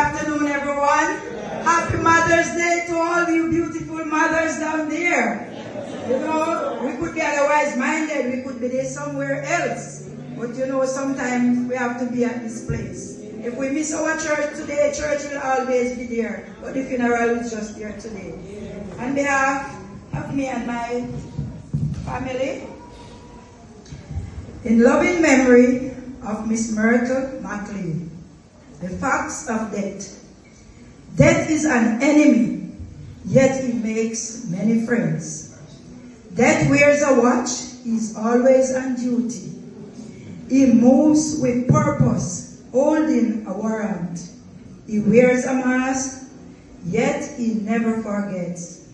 afternoon, everyone. Happy Mother's Day to all you beautiful mothers down there. You know, we could be otherwise minded, we could be there somewhere else. But you know, sometimes we have to be at this place. If we miss our church today, church will always be there. But the funeral is just there today. On behalf of me and my family, in loving memory of Miss Myrtle McLean, the facts of death. Death is an enemy, yet he makes many friends. Death wears a watch, he's always on duty. He moves with purpose, holding a warrant. He wears a mask, yet he never forgets.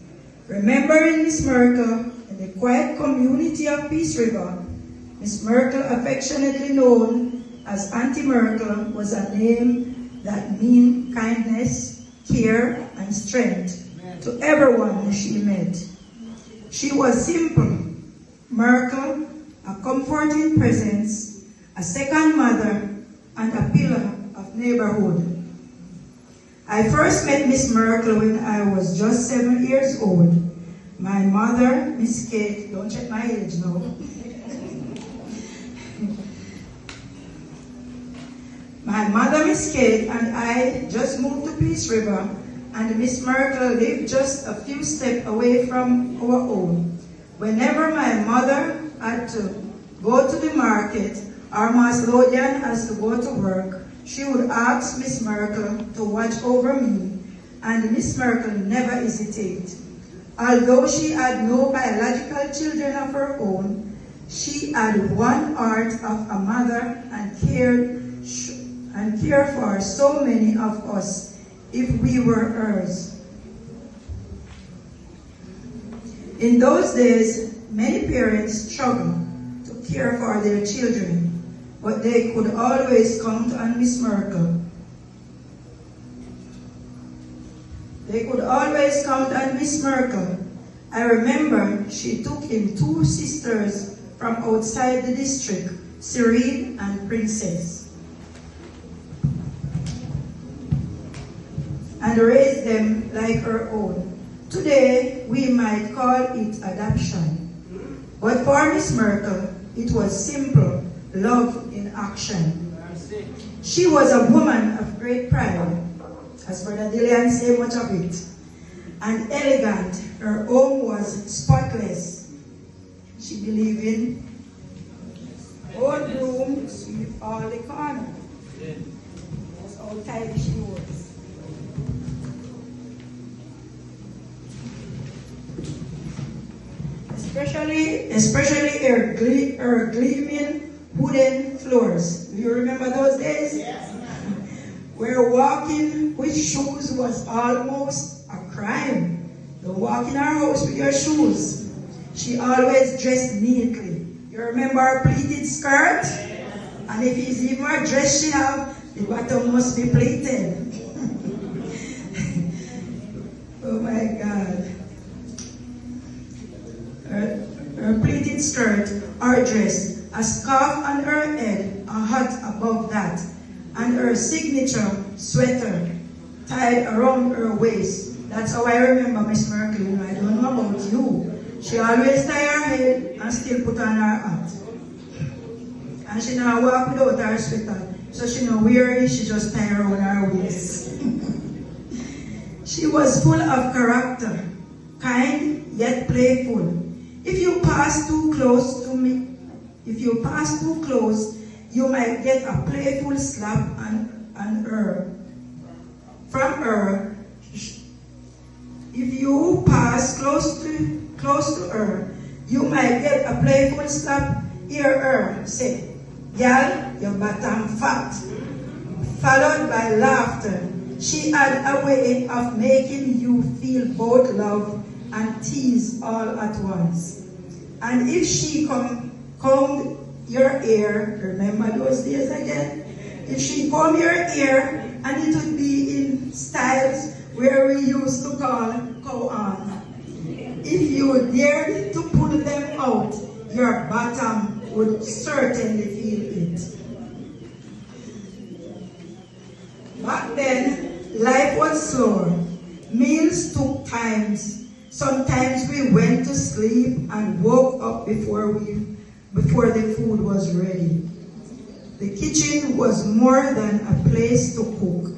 Remembering Miss Myrtle in the quiet community of Peace River, Miss Myrtle, affectionately known as Auntie Myrtle, was a name that means kindness, care, and strength to everyone she met. She was simple, Myrtle, a comforting presence, a second mother, and a pillar of neighborhood. I first met Miss Myrtle when I was just 7 years old. My mother, Miss Kate, don't check my age now. My mother, Miss Kate, and I just moved to Peace River, and Miss Myrtle lived just a few steps away from our home. Whenever my mother had to go to the market or Miss Lodian has to go to work, she would ask Miss Myrtle to watch over me, and Miss Myrtle never hesitated. Although she had no biological children of her own, she had one heart of a mother and cared for so many of us if we were hers. In those days, many parents struggled to care for their children, but they could always count on Miss Myrtle. They could always count on Miss Myrtle. I remember she took in 2 sisters from outside the district, Serene and Princess, and raised them like her own. Today, we might call it adoption. But for Miss Myrtle, it was simple love in action. She was a woman of great pride, as Brother Dillian said much of it, and elegant. Her home was spotless. She believed in old room, sweep all the corner. That's how tidy she was. Especially her gleaming wooden floors. Do you remember those days? Yes. Where walking with shoes was almost a crime. Don't walk in our house with your shoes. She always dressed neatly. You remember her pleated skirt? And if it's even a dress she have, the bottom must be pleated. Oh my God. Her pleated skirt or dress, a scarf on her head, a hat above that, and her signature sweater tied around her waist. That's how I remember Miss Myrtle. I don't know about you. She always tie her head and still put on her hat. And she now walk without her sweater. So she know where it is, she just tie her around her waist. She was full of character, kind yet playful. If you pass too close to me, you might get a playful slap on her. From her. If you pass close to her, you might get a playful slap. Hear her say, "Girl, your bottom fat," followed by laughter. She had a way of making you feel both love and tease all at once. And if she combed your hair, remember those days again? If she combed your hair, and it would be in styles where we used to call koan. If you dared to pull them out, your bottom would certainly feel it. Back then, was slower. Meals took times. Sometimes we went to sleep and woke up before the food was ready. The kitchen was more than a place to cook.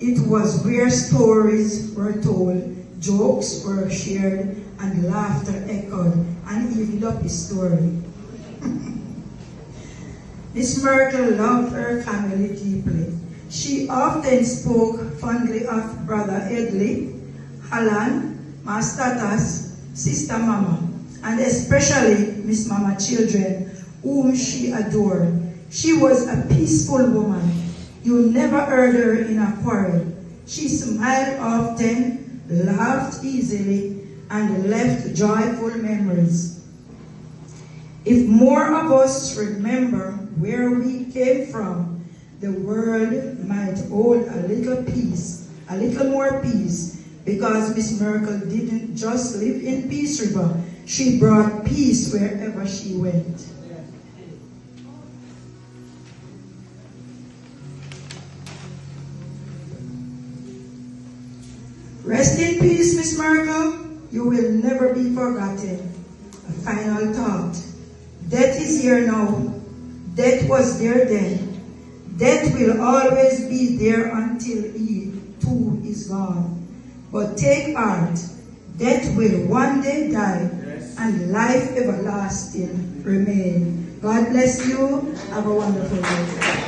It was where stories were told, jokes were shared, and laughter echoed and evened up the story. Miss Myrtle loved her family deeply. She often spoke fondly of Brother Edley, Alan, Master Tas, Sister Mama, and especially Miss Mama children, whom she adored. She was a peaceful woman. You never heard her in a quarrel. She smiled often, laughed easily, and left joyful memories. If more of us remember where we came from, the world might hold a little peace, a little more peace, because Miss Myrtle didn't just live in Peace River. She brought peace wherever she went. Rest in peace, Miss Myrtle. You will never be forgotten. A final thought. Death is here now. Death was there then. Death will always be there until he too is gone. But take heart. Death will one day die, and life everlasting remain. God bless you. Have a wonderful day.